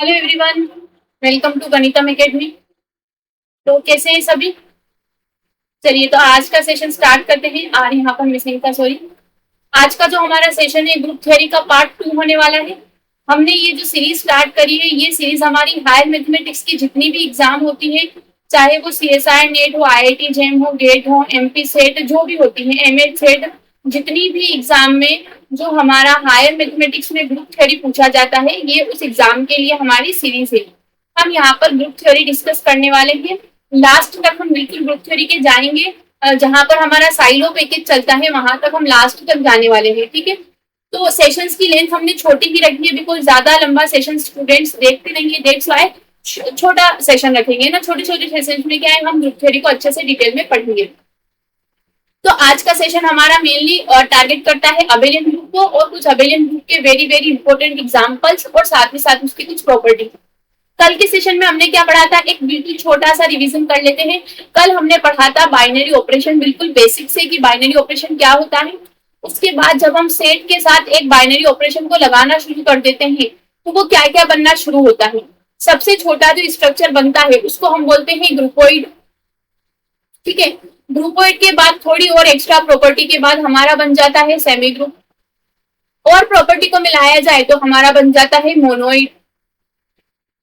Hello everyone, welcome to Ganitam academy. तो कैसे हैं सभी? चलिए तो आज का सेशन स्टार्ट करते हैं। और यहाँ पर मिसिंग का सॉरी। आज का जो हमारा सेशन है ग्रुप थ्योरी का पार्ट 2 होने वाला है। हमने ये जो सीरीज स्टार्ट करी है, ये सीरीज हमारी हायर मैथमेटिक्स की जितनी भी एग्जाम होती है, चाहे वो CSIR नेट हो, IIT जेम हो, गेट हो, MP सेट जो भी होती है, MH सेट, जितनी भी एग्जाम में जो हमारा हायर मैथमेटिक्स में ग्रुप थ्योरी पूछा जाता है, ये उस एग्जाम के लिए हमारी सीरीज है। हम यहाँ पर ग्रुप थ्योरी डिस्कस करने वाले हैं। लास्ट तक हम बिल्कुल ग्रुप थ्योरी के जाएंगे। जहां पर हमारा साइलो पैकेज चलता है वहां तक हम लास्ट तक जाने वाले हैं, ठीक है। तो सेशंस की लेंथ हमने छोटी ही रखी है, बिकॉज ज्यादा लंबा सेशन स्टूडेंट्स देखते नहीं है, दैट्स व्हाई छोटा सेशन रखेंगे ना। छोटे छोटे सेशन में क्या है, हम ग्रुप थ्योरी को अच्छे से डिटेल में पढ़ेंगे। तो आज का सेशन हमारा मेनली टारगेट करता है अबेलियन ग्रुप को और कुछ अबेलियन ग्रुप के वेरी वेरी इंपॉर्टेंट एग्जांपल्स और साथ ही साथ उसकी कुछ प्रॉपर्टी। कल के सेशन में हमने क्या पढ़ा था, एक बिल्कुल छोटा सा रिवीजन कर लेते हैं। कल हमने पढ़ा था बाइनरी ऑपरेशन, बिल्कुल बेसिक से कि बाइनरी ऑपरेशन क्या होता है। उसके बाद जब हम सेट के साथ एक बाइनरी ऑपरेशन को लगाना शुरू कर देते हैं तो वो क्या क्या बनना शुरू होता है। सबसे छोटा जो स्ट्रक्चर बनता है उसको हम बोलते हैं ग्रुपोइड, ठीक है। ग्रुपोइड के बाद थोड़ी और एक्स्ट्रा प्रॉपर्टी के बाद हमारा बन जाता है सेमी ग्रुप, और प्रॉपर्टी को मिलाया जाए तो हमारा बन जाता है मोनोइड,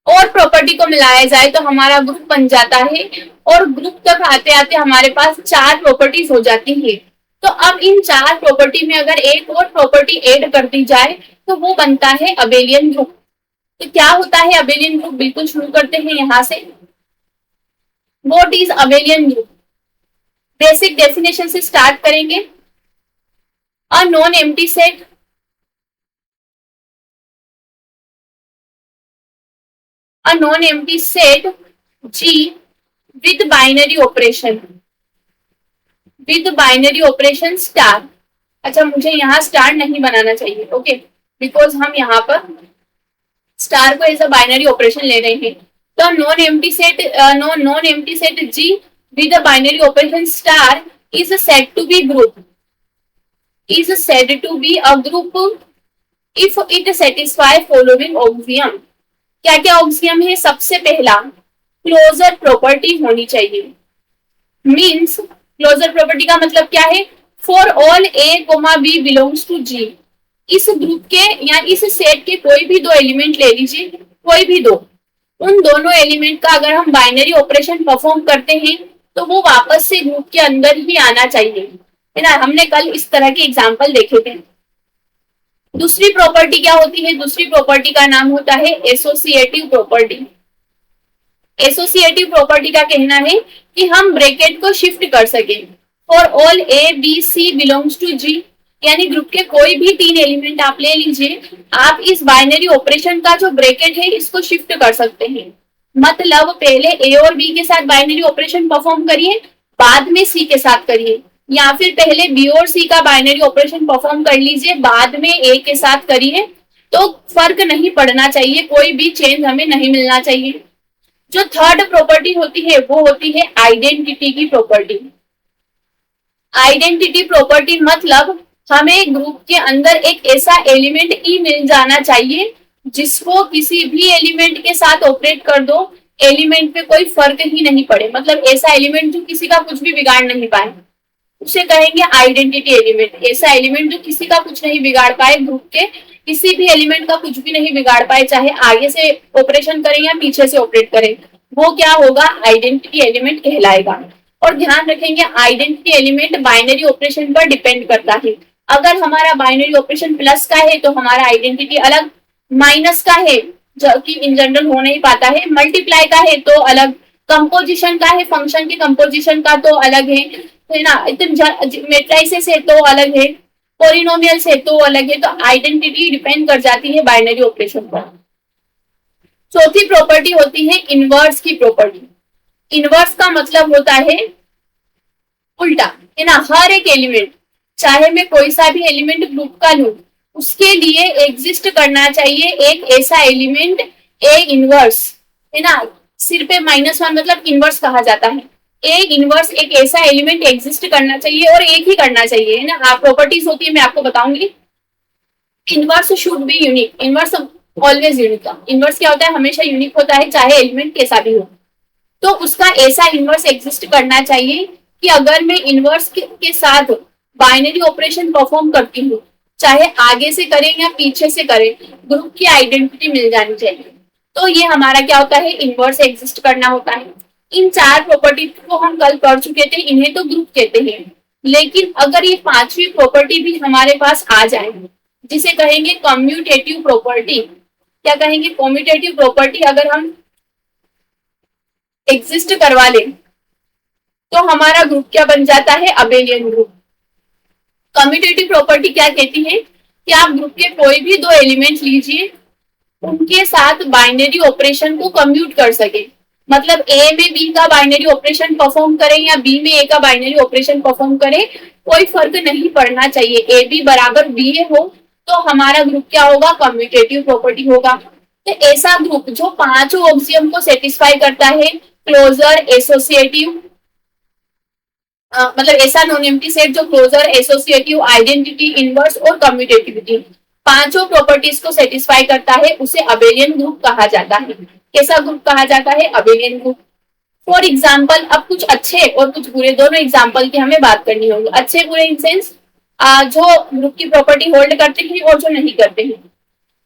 और प्रॉपर्टी को मिलाया जाए तो हमारा ग्रुप बन जाता है। और ग्रुप तक आते आते हमारे पास 4 प्रॉपर्टीज हो जाती है। तो अब इन 4 प्रॉपर्टी में अगर एक और प्रॉपर्टी ऐड कर दी जाए तो वो बनता है अबेलियन ग्रुप। तो क्या होता है अबेलियन ग्रुप, बिल्कुल शुरू करते हैं यहाँ से। What is abelian group? Basic definition से स्टार्ट करेंगे। A non empty set, a non-empty set G with binary operation star. अच्छा, मुझे यहाँ स्टार नहीं बनाना चाहिए, ओके, बिकॉज हम यहाँ पर स्टार को एज अ बाइनरी ऑपरेशन ले रहे हैं। तो non empty set G with a binary operation star is said to be a group if it satisfy following axiom। क्या क्या ऑक्सियम है? सबसे पहला, क्लोजर प्रॉपर्टी होनी चाहिए। मीन्स क्लोजर प्रॉपर्टी का मतलब क्या है? For all A comma B belongs to G. इस ग्रुप के या इस सेट के कोई भी 2 एलिमेंट ले लीजिए, कोई भी 2, उन दोनों एलिमेंट का अगर हम बाइनरी ऑपरेशन परफॉर्म करते हैं तो वो वापस से ग्रुप के अंदर ही आना चाहिए, है ना। हमने कल इस तरह के एग्जाम्पल देखे थे। दूसरी प्रॉपर्टी क्या होती है? दूसरी प्रॉपर्टी का नाम होता है एसोसिएटिव प्रॉपर्टी। एसोसिएटिव प्रॉपर्टी का कहना है कि हम ब्रैकेट को शिफ्ट कर सके। For all A B C belongs to G, यानी ग्रुप के कोई भी 3 एलिमेंट आप ले लीजिए, आप इस बाइनरी ऑपरेशन का जो ब्रैकेट है इसको शिफ्ट कर सकते हैं। मतलब पहले ए और बी के साथ बाइनरी ऑपरेशन परफॉर्म करिए, बाद में सी के साथ करिए, या फिर पहले बी और सी का बाइनरी ऑपरेशन परफॉर्म कर लीजिए, बाद में ए के साथ करिए। तो फर्क नहीं पड़ना चाहिए, कोई भी चेंज हमें नहीं मिलना चाहिए। जो थर्ड प्रॉपर्टी होती है वो होती है आइडेंटिटी की प्रॉपर्टी। आइडेंटिटी प्रॉपर्टी मतलब हमें ग्रुप के अंदर एक ऐसा एलिमेंट ई मिल जाना चाहिए जिसको किसी भी एलिमेंट के साथ ऑपरेट कर दो, एलिमेंट पे कोई फर्क ही नहीं पड़े। मतलब ऐसा एलिमेंट जो किसी का कुछ भी बिगाड़ नहीं पाए, उसे कहेंगे आइडेंटिटी एलिमेंट। ऐसा एलिमेंट जो किसी का कुछ नहीं बिगाड़ पाए, ग्रुप के किसी भी एलिमेंट का कुछ भी नहीं बिगाड़ पाए, चाहे आगे से ऑपरेशन करें या पीछे से ऑपरेट करें, वो क्या होगा? आइडेंटिटी एलिमेंट कहलाएगा। और ध्यान रखेंगे आइडेंटिटी एलिमेंट बाइनरी ऑपरेशन पर डिपेंड करता है। अगर हमारा बाइनरी ऑपरेशन प्लस का है तो हमारा आइडेंटिटी अलग, माइनस का है जो कि इन जनरल हो नहीं पाता है, मल्टीप्लाई का है तो अलग, कंपोजिशन का है, फंक्शन के कंपोजिशन का तो अलग है ना, मेट्राइसिस है तो अलग है, पॉलिनोमियल से तो अलग है। तो आइडेंटिटी डिपेंड कर जाती है बाइनरी ऑपरेशन पर। चौथी प्रॉपर्टी होती है इनवर्स की प्रॉपर्टी। इनवर्स का मतलब होता है उल्टा, है ना। हर एक एलिमेंट, चाहे मैं कोई सा भी एलिमेंट ग्रुप का लूं, उसके लिए एग्जिस्ट करना चाहिए एक ऐसा एलिमेंट ए इनवर्स, है ना। सिर पे -1 मतलब इनवर्स कहा जाता है। ए इनवर्स एक ऐसा एलिमेंट एग्जिस्ट करना चाहिए और एक ही करना चाहिए, है ना। प्रॉपर्टीज होती है, मैं आपको बताऊंगी। Inverse should be unique. Inverse always unique. Inverse क्या होता है, हमेशा यूनिक होता है, चाहे एलिमेंट कैसा भी हो। तो उसका ऐसा इनवर्स एग्जिस्ट करना चाहिए कि अगर मैं इनवर्स के साथ बाइनरी ऑपरेशन परफॉर्म करती हूँ, चाहे आगे से करें या पीछे से करें, ग्रुप की आइडेंटिटी मिल जानी चाहिए। तो ये हमारा क्या होता है, इनवर्स एग्जिस्ट करना होता है। इन 4 प्रॉपर्टी को हम कल पढ़ चुके थे, इन्हें तो ग्रुप कहते हैं। लेकिन अगर ये 5वीं प्रॉपर्टी भी हमारे पास आ जाए, जिसे कहेंगे कम्यूटेटिव प्रॉपर्टी, क्या कहेंगे, कम्यूटेटिव प्रॉपर्टी अगर हम एग्जिस्ट करवा लें तो हमारा ग्रुप क्या बन जाता है, अबेलियन ग्रुप। कम्यूटेटिव प्रॉपर्टी क्या कहती है कि आप ग्रुप के कोई भी 2 एलिमेंट लीजिए, उनके साथ बाइनरी ऑपरेशन को कम्यूट कर सके। मतलब ए में बी का बाइनरी ऑपरेशन परफॉर्म करें या बी में ए का बाइनरी ऑपरेशन परफॉर्म करें, कोई फर्क नहीं पड़ना चाहिए, ए बी बराबर बी ए हो तो हमारा ग्रुप क्या होगा, कम्यूटेटिव प्रॉपर्टी होगा। तो ऐसा ग्रुप जो 5 ऑक्सियम को सेटिस्फाई करता है, क्लोजर, एसोसिएटिव, मतलब ऐसा नॉन एम्प्टी सेट जो क्लोजर, एसोसिएटिव, आइडेंटिटी, इनवर्स और कम्यूटेटिविटी 5 प्रॉपर्टीज को सेटिस्फाई करता है, उसे अबेलियन ग्रुप कहा जाता है। कैसा ग्रुप कहा जाता है, अबेलियन ग्रुप। फॉर एग्जाम्पल, अब कुछ अच्छे और कुछ बुरे दोनों एग्जाम्पल की हमें बात करनी होगी। अच्छे बुरे इन सेंस जो ग्रुप की प्रॉपर्टी होल्ड करते हैं और जो नहीं करते हैं।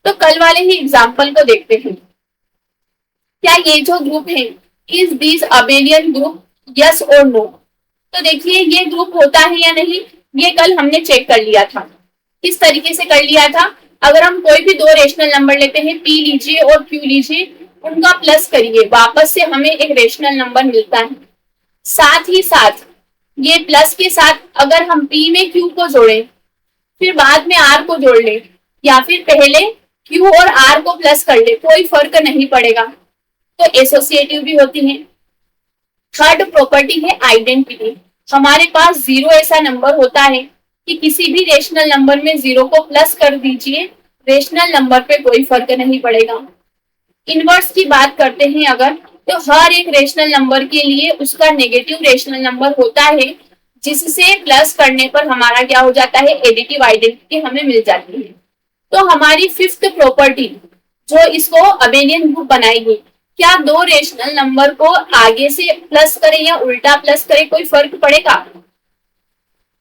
तो कल वाले ही एग्जाम्पल को देखते हैं। क्या ये जो ग्रुप है, is this abelian group, yes और नो। तो देखिए ये ग्रुप होता है या नहीं, ये कल हमने चेक कर लिया था। किस तरीके से कर लिया था, अगर हम कोई भी 2 रेशनल नंबर लेते हैं, पी लीजिए और क्यू लीजिए, उनका प्लस करिए, वापस से हमें एक रेशनल नंबर मिलता है। साथ ही साथ ये प्लस के साथ अगर हम पी में क्यू को जोड़ें, फिर बाद में आर को जोड़ लें, या फिर पहले क्यू और आर को प्लस कर ले, कोई फर्क नहीं पड़ेगा, तो एसोसिएटिव भी होती है। थर्ड प्रॉपर्टी है आइडेंटिटी। हमारे पास 0 ऐसा नंबर होता है कि किसी भी रेशनल नंबर में 0 को प्लस कर दीजिए, रेशनल नंबर पे कोई फर्क नहीं पड़ेगा। इनवर्स की बात करते हैं अगर, तो हर एक रेशनल नंबर के लिए उसका नेगेटिव रेशनल नंबर होता है, जिससे प्लस करने पर हमारा क्या हो जाता है, एडिटिव आइडेंटिटी हमें मिल जाती है। तो हमारी 5th प्रॉपर्टी जो इसको अबेलियन ग्रुप बनाएगी, क्या 2 रेशनल नंबर को आगे से प्लस करें या उल्टा प्लस करें, कोई फर्क पड़ेगा।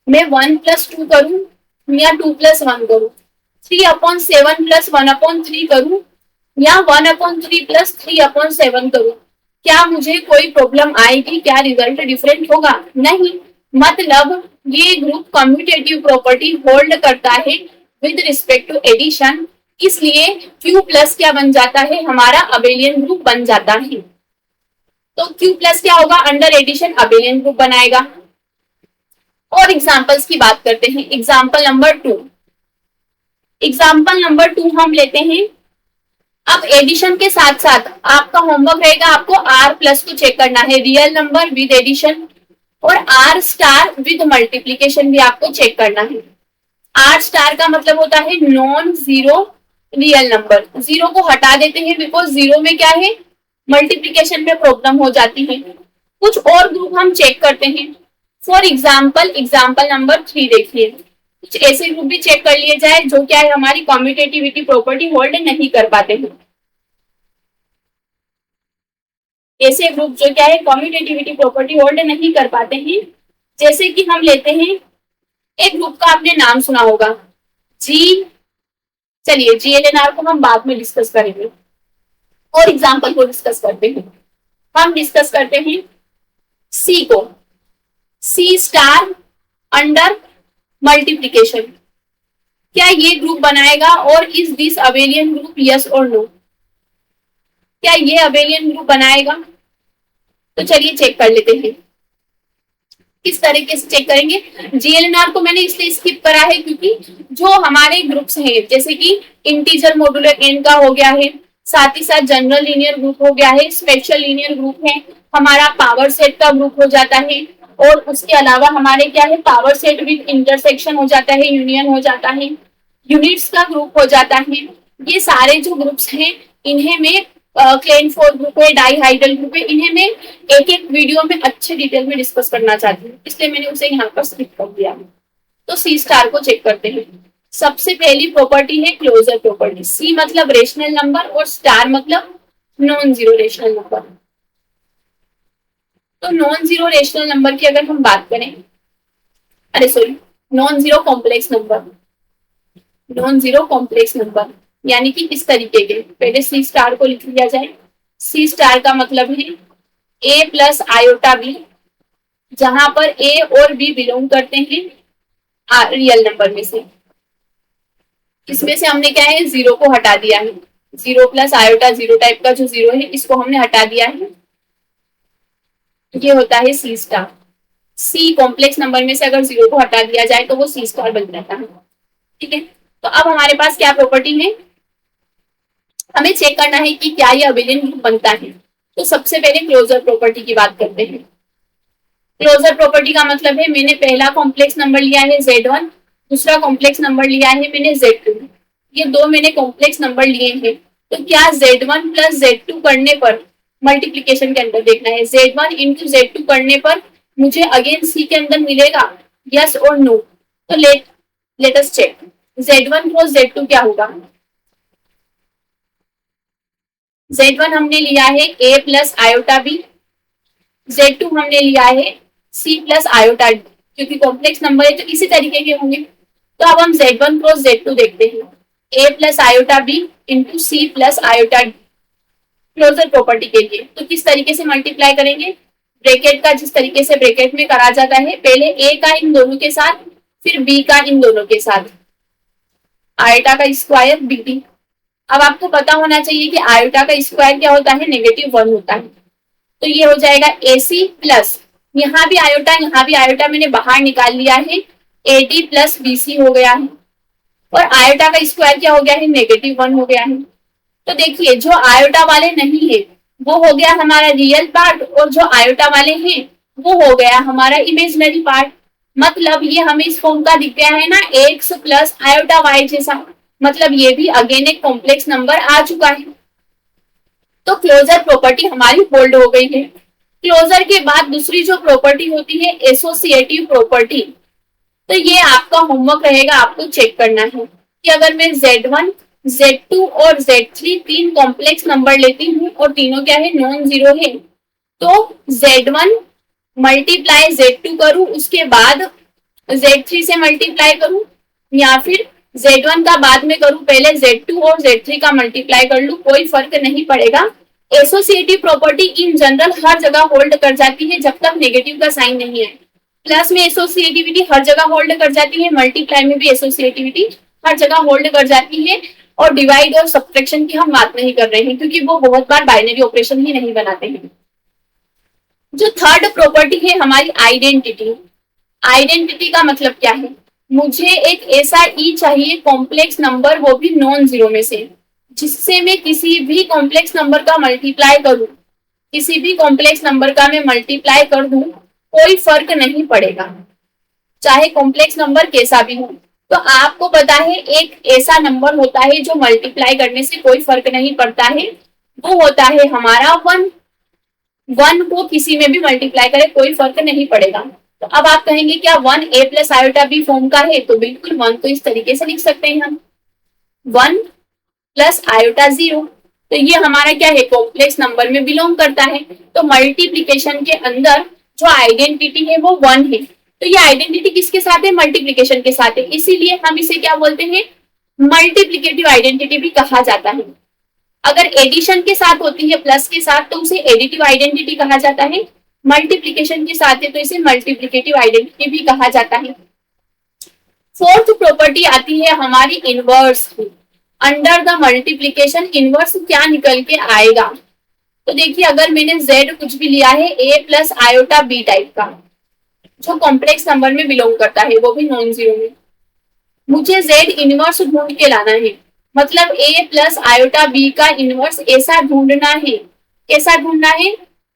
मैं 1 + 2 करूं या 2 + 1 करूं, 3/7 + 1/3 करूं या 1/3 + 3/7 करूं, क्या मुझे कोई प्रॉब्लम आएगी, क्या रिजल्ट डिफरेंट होगा, नहीं। मतलब ये ग्रुप कम्यूटेटिव प्रॉपर्टी होल्ड करता है विद रिस्पेक्ट टू एडिशन, इसलिए Q प्लस क्या बन जाता है, हमारा अबेलियन ग्रुप बन जाता है। तो Q प्लस क्या होगा, अंडर एडिशन अबेलियन ग्रुप बनाएगा। और एग्जांपल्स की बात करते हैं। एग्जांपल नंबर 2, एग्जांपल नंबर 2 हम लेते हैं। अब एडिशन के साथ साथ आपका होमवर्क रहेगा, आपको R प्लस को चेक करना है, रियल नंबर विद एडिशन, और R स्टार विद मल्टीप्लीकेशन भी आपको चेक करना है। R स्टार का मतलब होता है नॉन जीरो रियल नंबर, 0 को हटा देते हैं बिकॉज 0 में क्या है, मल्टीप्लीकेशन में प्रॉब्लम हो जाती है। कुछ और ग्रुप हम चेक करते हैं। फॉर एग्जाम्पल, एग्जाम्पल नंबर 3 देखिए, कुछ ऐसे ग्रुप भी चेक कर लिए जाए जो क्या है, हमारी कम्यूटेटिविटी प्रॉपर्टी होल्ड नहीं कर पाते हैं। ऐसे ग्रुप जो क्या है, कम्यूटेटिविटी प्रॉपर्टी होल्ड नहीं कर पाते हैं। जैसे कि हम लेते हैं, एक ग्रुप का आपने नाम सुना होगा, जी, चलिए GLNR को हम बाद में डिस्कस करेंगे और एग्जाम्पल को डिस्कस करते हैं। हम डिस्कस करते हैं C को, C स्टार अंडर मल्टीप्लीकेशन, क्या ये ग्रुप बनाएगा, और is this abelian group, yes और नो। क्या ये अबेलियन ग्रुप बनाएगा, तो चलिए चेक कर लेते हैं। किस तरीके से चेक करेंगे, GLNR को मैंने इसलिए स्किप करा है क्योंकि जो हमारे ग्रुप्स हैं, जैसे कि इंटीजर मॉड्यूलर n का हो गया है, साथ ही साथ जनरल लीनियर ग्रुप हो गया है, स्पेशल लीनियर ग्रुप है, हमारा पावर सेट का ग्रुप हो जाता है, और उसके अलावा हमारे क्या है, पावर सेट विद इंटरसेक्शन हो जाता है, यूनियन हो जाता है, यूनिट्स का ग्रुप हो जाता है। ये सारे जो ग्रुप्स हैं, इन्हें में क्लेन फोर ग्रुप है, डाईहाइड्रल ग्रुप है, इन्हें मैं एक एक वीडियो में अच्छे डिटेल में डिस्कस करना चाहती हूँ, इसलिए मैंने उसे यहाँ पर स्किप कर दिया। तो C स्टार को चेक करते हैं। सबसे पहली प्रॉपर्टी है क्लोजर प्रॉपर्टी। सी मतलब रेशनल नंबर और स्टार मतलब नॉन जीरो रेशनल नंबर। तो नॉन जीरो रेशनल नंबर की अगर हम बात करें, अरे sorry, non zero complex number, non zero complex number यानी कि इस तरीके के, पहले सी स्टार को लिख लिया जाए। सी स्टार का मतलब है ए प्लस आयोटा बी, जहां पर ए और बी बिलोंग करते हैं रियल नंबर में से। इसमें से हमने क्या है, जीरो को हटा दिया है। Zero plus iota, zero type का जो जीरो है इसको हमने हटा दिया है। ये होता है सी स्टार। सी कॉम्प्लेक्स नंबर में से अगर जीरो को हटा दिया जाए तो वो सी स्टार बन जाता है। ठीक है, तो अब हमारे पास क्या प्रॉपर्टी है, हमें चेक करना है कि क्या ये अबेलियन ग्रुप बनता है। तो सबसे पहले क्लोजर प्रॉपर्टी की बात करते हैं। क्लोजर प्रॉपर्टी का मतलब है मैंने पहला कॉम्प्लेक्स नंबर लिया है Z1, दूसरा कॉम्प्लेक्स नंबर लिया है मैंने Z2। ये दो मैंने कॉम्प्लेक्स नंबर लिए हैं, तो क्या Z1 प्लस Z2 करने पर, मल्टीप्लीकेशन के अंदर देखना है, Z1 इंटू Z2 करने पर मुझे अगेन सी के अंदर मिलेगा, यस और नो। तो let us check, Z1 cross Z2 क्या होगा। Z1 हमने लिया है A plus iota B, Z2 हमने लिया है C प्लस आयोटा डी, क्योंकि कॉम्प्लेक्स नंबर है तो इसी तरीके के होंगे। तो अब हम Z1 क्रॉस Z2 देखते हैं, A plus iota B into C plus iota D closure property के लिए। तो किस तरीके से मल्टीप्लाई करेंगे, ब्रैकेट का जिस तरीके से ब्रैकेट में करा जाता है, पहले A का इन दोनों के साथ, फिर B का इन दोनों के साथ, आयोटा का स्क्वायर BD। अब आपको पता होना चाहिए कि आयोटा का स्क्वायर क्या होता है, -1 होता है। तो ये हो जाएगा AC प्लस, यहाँ भी आयोटा यहाँ भी आयोटा मैंने बाहर निकाल लिया है, AD प्लस BC हो गया है। और आयोटा का स्क्वायर क्या हो गया है, -1 हो गया है। तो देखिए जो आयोटा वाले नहीं है वो हो गया हमारा रियल पार्ट, और जो आयोटा वाले हैं वो हो गया हमारा इमेजिनरी पार्ट। मतलब ये हमें इस फॉर्म का दिख गया है ना, एक्स प्लस आयोटा वाई जैसा, मतलब ये भी अगेन एक कॉम्प्लेक्स नंबर आ चुका है। तो क्लोजर प्रॉपर्टी हमारी होल्ड हो गई है। क्लोजर के बाद दूसरी जो प्रॉपर्टी होती है एसोसिएटिव प्रॉपर्टी, तो ये आपका होमवर्क रहेगा, आपको चेक करना है कि अगर मैं Z1, Z2 और Z3 तीन कॉम्प्लेक्स नंबर लेती हूँ और तीनों क्या है, नॉन जीरो है, तो Z1 मल्टीप्लाई Z2 करूं, उसके बाद Z3 से मल्टीप्लाई करूं, या फिर Z1 का बाद में करूं, पहले Z2 और Z3 का मल्टीप्लाई कर लूं, कोई फर्क नहीं पड़ेगा। एसोसिएटिव प्रॉपर्टी इन जनरल हर जगह होल्ड कर जाती है जब तक नेगेटिव का साइन नहीं है। प्लस में एसोसिएटिविटी हर जगह होल्ड कर जाती है, मल्टीप्लाई में भी एसोसिएटिविटी हर जगह होल्ड कर जाती है। और डिवाइड और सब्ट्रैक्शन की हम बात नहीं कर रहे हैं क्योंकि वो बहुत बार बाइनरी ऑपरेशन ही नहीं बनाते हैं। जो थर्ड प्रॉपर्टी है हमारी आइडेंटिटी। आइडेंटिटी का मतलब क्या है, मुझे एक ऐसा ई चाहिए कॉम्प्लेक्स नंबर, वो भी नॉन जीरो में से, जिससे मैं किसी भी कॉम्प्लेक्स नंबर का मल्टीप्लाई करूं, किसी भी कॉम्प्लेक्स नंबर का मैं मल्टीप्लाई कर दूं, कोई फर्क नहीं पड़ेगा, चाहे कॉम्प्लेक्स नंबर कैसा भी हो। तो आपको पता है एक ऐसा नंबर होता है जो मल्टीप्लाई करने से कोई फर्क नहीं पड़ता है, वो होता है हमारा 1। 1 को किसी में भी मल्टीप्लाई करे कोई फर्क नहीं पड़ेगा। तो अब आप कहेंगे क्या 1 A plus iota B form का है, तो बिल्कुल 1 को इस तरीके से लिख सकते हैं हम, 1 प्लस आयोटा 0। तो ये हमारा क्या है, कॉम्प्लेक्स नंबर में बिलोंग करता है। तो मल्टीप्लीकेशन के अंदर जो आइडेंटिटी है वो 1 है। तो ये आइडेंटिटी किसके साथ है, मल्टीप्लीकेशन के साथ है, इसीलिए हम इसे क्या बोलते हैं, मल्टीप्लीकेटिव आइडेंटिटी भी कहा जाता है। अगर एडिशन के साथ होती है प्लस के साथ तो उसे एडिटिव आइडेंटिटी कहा जाता है, मल्टीप्लीकेशन के साथ है तो इसे मल्टीप्लीकेटिव आइडेंटिटी भी कहा जाता है। फोर्थ प्रॉपर्टी आती है हमारी इनवर्स की। अंडर द मल्टीप्लीकेशन इनवर्स क्या निकल के आएगा, तो देखिए अगर मैंने Z कुछ भी लिया है A plus iota B type का, जो कॉम्प्लेक्स नंबर में बिलोंग करता है, वो भी नॉन जीरो में, मुझे Z इनवर्स ढूंढ के लाना है। मतलब A प्लस आयोटा बी का इनवर्स ऐसा ढूंढना है, कैसा ढूंढना है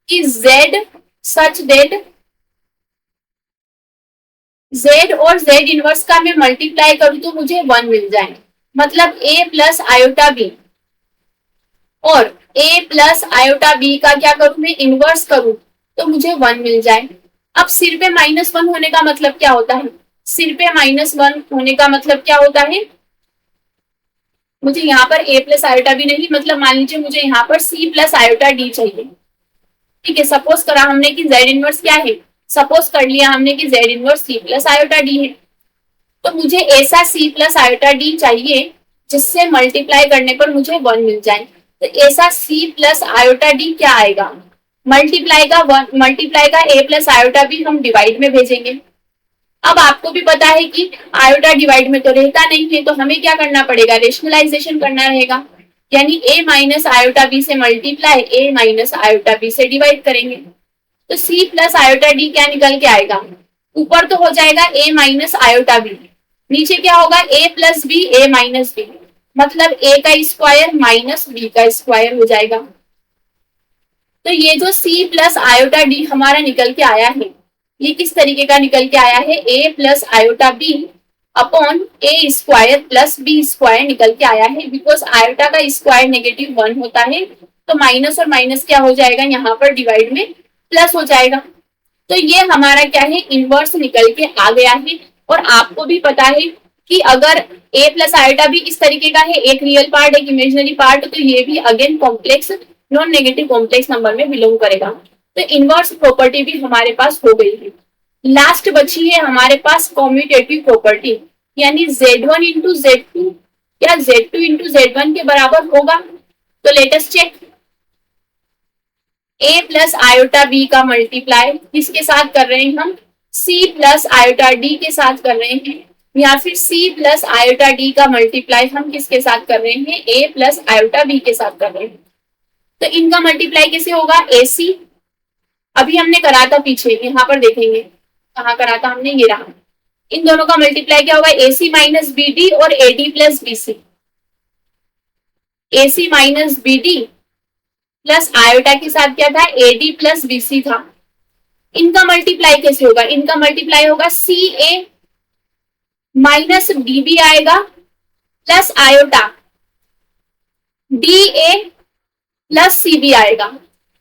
कि Z सच दैट Z और Z इनवर्स का मैं मल्टीप्लाई करूं तो मुझे 1 मिल जाए। मतलब A प्लस आयोटा बी और A प्लस आयोटा बी का क्या करूं मैं, इनवर्स करूं तो मुझे 1 मिल जाए। अब सिर पे -1 होने का मतलब क्या होता है, सिर्फ -1 होने का मतलब क्या होता है, मुझे यहाँ पर a प्लस आयोटा भी नहीं, मतलब मान लीजिए मुझे यहाँ पर c प्लस आयोटा डी चाहिए। ठीक है, सपोज करा हमने कि z इनवर्स क्या है, सपोज कर लिया हमने कि z inverse c plus iota D है। तो मुझे ऐसा c प्लस आयोटा डी चाहिए जिससे मल्टीप्लाई करने पर मुझे 1 मिल जाए। तो ऐसा c प्लस आयोटा डी क्या आएगा, मल्टीप्लाई का a प्लस आयोटा भी हम डिवाइड में भेजेंगे। अब आपको भी पता है कि आयोटा डिवाइड में तो रहता नहीं है, तो हमें क्या करना पड़ेगा, रेशनलाइजेशन करना रहेगा, यानी a माइनस आयोटा बी से multiply a minus iota B से डिवाइड करेंगे। तो c प्लस आयोटा डी क्या निकल के आएगा, ऊपर तो हो जाएगा a माइनस आयोटा बी, नीचे क्या होगा a plus B a minus B, मतलब a का स्क्वायर माइनस b का स्क्वायर हो जाएगा। तो ये जो c प्लस आयोटा डी हमारा निकल के आया है, ये किस तरीके का निकल के आया है, a plus iota B upon a square plus b square निकल के आया है। बिकॉज आयोटा का स्क्वायर -1 होता है, तो माइनस और माइनस क्या हो जाएगा, यहाँ पर डिवाइड में प्लस हो जाएगा। तो ये हमारा क्या है, इनवर्स निकल के आ गया है। और आपको भी पता है कि अगर a प्लस आयोटा भी इस तरीके का है, एक रियल पार्ट एक इमेजिनरी पार्ट, तो ये भी again complex non negative complex number में बिलोंग करेगा। तो इनवर्स प्रॉपर्टी भी हमारे पास हो गई है। लास्ट बची है हमारे पास कॉम्यूटेटिव प्रॉपर्टी, यानी Z1 इंटू Z2 या Z2 इंटू Z1 के बराबर होगा। तो latest check, a plus iota B का मल्टीप्लाई किसके साथ कर रहे हैं हम, c प्लस आयोटा डी के साथ कर रहे हैं, या फिर c प्लस आयोटा डी का मल्टीप्लाई हम किसके साथ कर रहे हैं, a प्लस आयोटा बी के साथ कर रहे हैं। तो इनका मल्टीप्लाई कैसे होगा, AC अभी हमने करा था पीछे, यहाँ पर देखेंगे कहाँ करा था हमने, ये रहा। इन दोनों का मल्टीप्लाई क्या होगा, AC माइनस BD और AD plus BC, AC minus BD plus iota के साथ क्या था, AD प्लस BC था। इनका मल्टीप्लाई कैसे होगा, इनका मल्टीप्लाई होगा CA माइनस DB आएगा plus iota DA plus CB आएगा।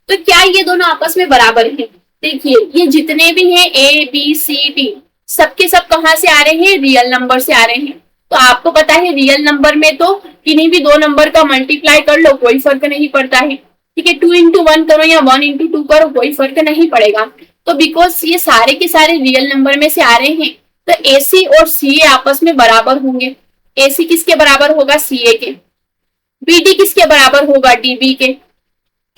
तो क्या ये दोनों आपस में बराबर हैं? देखिए ये जितने भी हैं A B C D सबके सब कहां से आ रहे हैं, रियल नंबर से आ रहे हैं। तो आपको पता है रियल नंबर में तो किन्हीं भी दो नंबर का मल्टीप्लाई कर लो कोई फर्क नहीं पड़ता है। ठीक है, 2 इंटू 1 करो या 1 इंटू 2 करो कोई फर्क नहीं पड़ेगा। तो बिकॉज ये सारे के सारे रियल नंबर में से आ रहे हैं, तो AC और CA आपस में बराबर होंगे। AC किसके बराबर होगा, CA के। BD किसके बराबर होगा, DB के।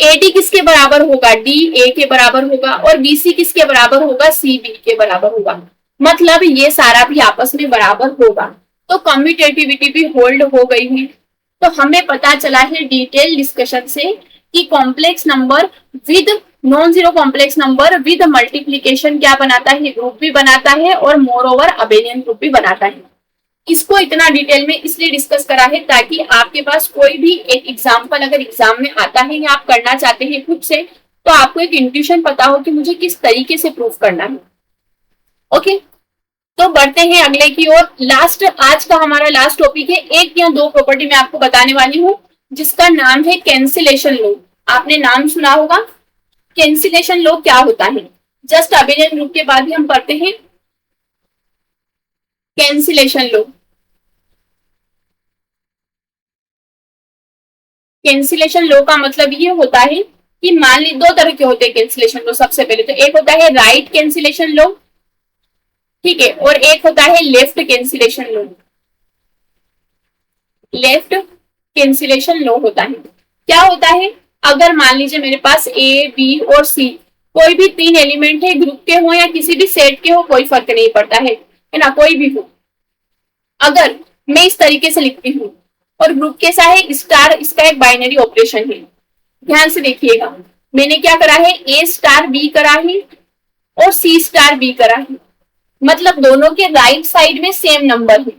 AD किसके बराबर होगा, DA के बराबर होगा। और BC किसके बराबर होगा, CB के बराबर होगा। मतलब ये सारा भी आपस में बराबर होगा। तो कम्यूटेटिविटी भी होल्ड हो गई है। तो हमें पता चला है डिटेल डिस्कशन से कि complex number with non zero complex number with multiplication क्या बनाता है, ग्रुप भी बनाता है और मोर ओवर अबेलियन ग्रुप भी बनाता है। इसको इतना डिटेल में इसलिए डिस्कस करा है ताकि आपके पास कोई भी एक एग्जाम्पल अगर एग्जाम में आता है या आप करना चाहते हैं खुद से, तो आपको एक इंट्यूशन पता हो कि मुझे किस तरीके से प्रूफ करना है। ओके, तो बढ़ते हैं अगले की ओर। लास्ट आज का हमारा लास्ट टॉपिक है, एक या दो प्रॉपर्टी मैं आपको बताने वाली हूँ जिसका नाम है कैंसिलेशन लॉ। आपने नाम सुना होगा, कैंसिलेशन लॉ क्या होता है, जस्ट अबेलियन ग्रुप के बाद ही हम पढ़ते हैं कैंसिलेशन लॉ। कैंसिलेशन लॉ का मतलब ये होता है कि मान ली दो तरह के होते हैं कैंसिलेशन लॉ। सबसे पहले तो एक होता है राइट कैंसिलेशन लॉ, ठीक है, और एक होता है left cancellation law. Left cancellation law होता है, क्या होता है, अगर मान लीजिए मेरे पास A B और C कोई भी तीन एलिमेंट है, ग्रुप के हो या किसी भी सेट के हो कोई फर्क नहीं पड़ता है ना, कोई भी हो। अगर मैं इस तरीके से लिखती हूँ और ग्रुप कैसा है स्टार, इसका एक बाइनरी ऑपरेशन है। ध्यान से देखिएगा, मैंने क्या करा है, A स्टार B करा है और C स्टार B करा है। मतलब दोनों के राइट साइड में सेम नंबर है,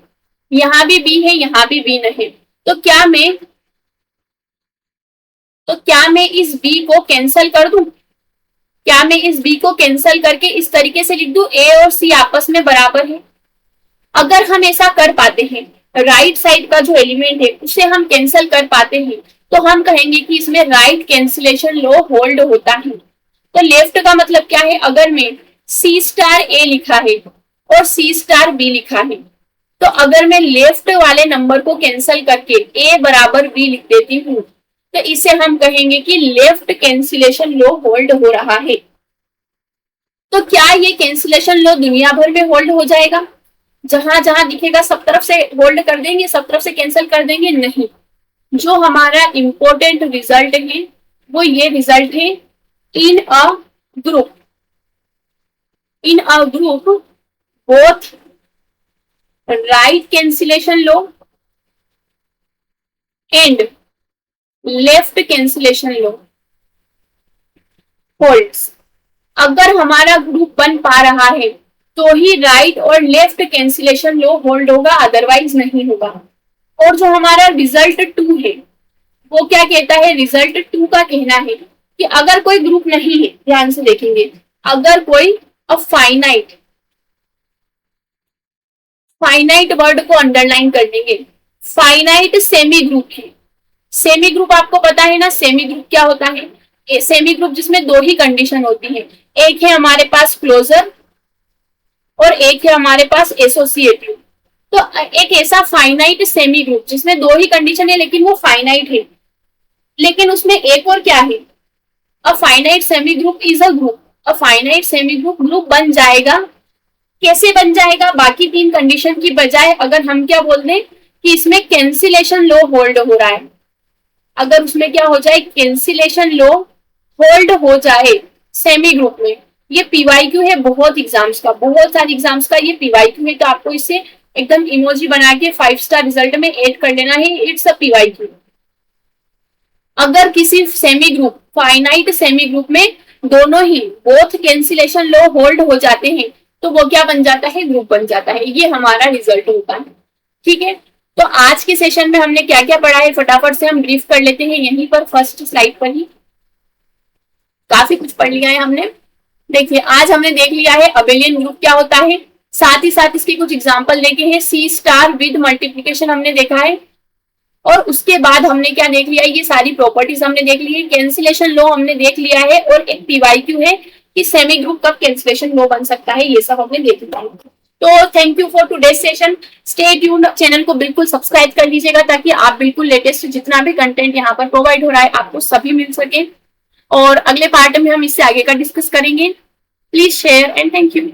यहाँ भी B है यहाँ भी B नहीं। तो क्या मैं इस B को कैंसल कर दूं, क्या मैं इस B को कैंसल करके इस तरीके से लिख दूं A और C आपस में बराबर है। अगर हम ऐसा कर पाते हैं, राइट साइड का जो एलिमेंट है उसे हम कैंसल कर पाते हैं, तो हम कहेंगे कि इसमें राइट कैंसिलेशन लॉ होल्ड होता है। तो लेफ्ट का मतलब क्या है, अगर मैं C स्टार A लिखा है और सी स्टार बी लिखा है। तो अगर मैं लेफ्ट वाले नंबर को कैंसिल करके ए बराबर बी लिख देती हूँ तो इसे हम कहेंगे कि लेफ्ट कैंसिलेशन लॉ होल्ड हो रहा है। तो क्या ये कैंसिलेशन लॉ दुनिया भर में होल्ड हो जाएगा? जहां जहां दिखेगा सब तरफ से होल्ड कर देंगे, सब तरफ से कैंसिल कर देंगे? नहीं। जो हमारा इंपॉर्टेंट रिजल्ट है वो ये रिजल्ट है in a group, in a group both right cancellation law and left cancellation law holds. अगर हमारा ग्रुप बन पा रहा है तो ही राइट और लेफ्ट कैंसिलेशन लॉ होल्ड होगा, अदरवाइज नहीं होगा। और जो हमारा रिजल्ट 2 है वो क्या कहता है? रिजल्ट 2 का कहना है कि अगर कोई ग्रुप नहीं है, ध्यान से देखेंगे, अगर कोई फाइनाइट, फाइनाइट वर्ड को अंडरलाइन कर देंगे, फाइनाइट सेमी ग्रुप है। सेमी ग्रुप आपको पता है ना, सेमी ग्रुप क्या होता है? सेमी ग्रुप जिसमें 2 ही कंडीशन होती है, एक है हमारे पास क्लोजर और एक है हमारे पास एसोसिएटिव। तो एक ऐसा फाइनाइट सेमी ग्रुप जिसमें 2 ही कंडीशन है लेकिन वो फाइनाइट है, लेकिन उसमें एक और क्या है? A finite semi group is a group. A finite semi group group बन जाएगा। कैसे बन जाएगा? बाकी 3 कंडीशन की बजाय अगर हम क्या बोल दें कि इसमें कैंसिलेशन लॉ होल्ड हो रहा है, अगर उसमें क्या हो जाए? कैंसिलेशन लॉ होल्ड हो जाए सेमी ग्रुप में। ये पीवाईक्यू है बहुत एग्जाम्स का, बहुत सारे एग्जाम्स का ये पीवाईक्यू है, तो आपको इसे एकदम इमोजी बना के 5 स्टार रिजल्ट में ऐड कर लेना है। It's a PYQ. अगर किसी semi group, finite semi group में दोनों ही बोथ कैंसिलेशन लॉ होल्ड हो जाते हैं तो वो क्या बन जाता है? ग्रुप बन जाता है। ये हमारा रिजल्ट होता है। ठीक है, तो आज के सेशन में हमने क्या क्या पढ़ा है फटाफट से हम ब्रीफ कर लेते हैं, यहीं पर फर्स्ट स्लाइड पर ही काफी कुछ पढ़ लिया है हमने। देखिए आज हमने देख लिया है अबेलियन ग्रुप क्या होता है, साथ ही साथ इसके कुछ एग्जांपल देखे हैं। सी स्टार विद मल्टीप्लिकेशन हमने देखा है, और उसके बाद हमने क्या देख लिया? ये सारी प्रॉपर्टीज हमने देख ली है। कैंसिलेशन लॉ हमने देख लिया है, और एक पीवाईक्यू है कि सेमी ग्रुप कब कैंसिलेशन लॉ बन सकता है, ये सब हमने देख लिया है। तो thank you for today session. Stay tuned, channel को बिल्कुल सब्सक्राइब कर लीजिएगा ताकि आप बिल्कुल लेटेस्ट जितना भी कंटेंट यहाँ पर प्रोवाइड हो रहा है आपको सभी मिल सके। और अगले पार्ट में हम इससे आगे का डिस्कस करेंगे। Please share and thank you.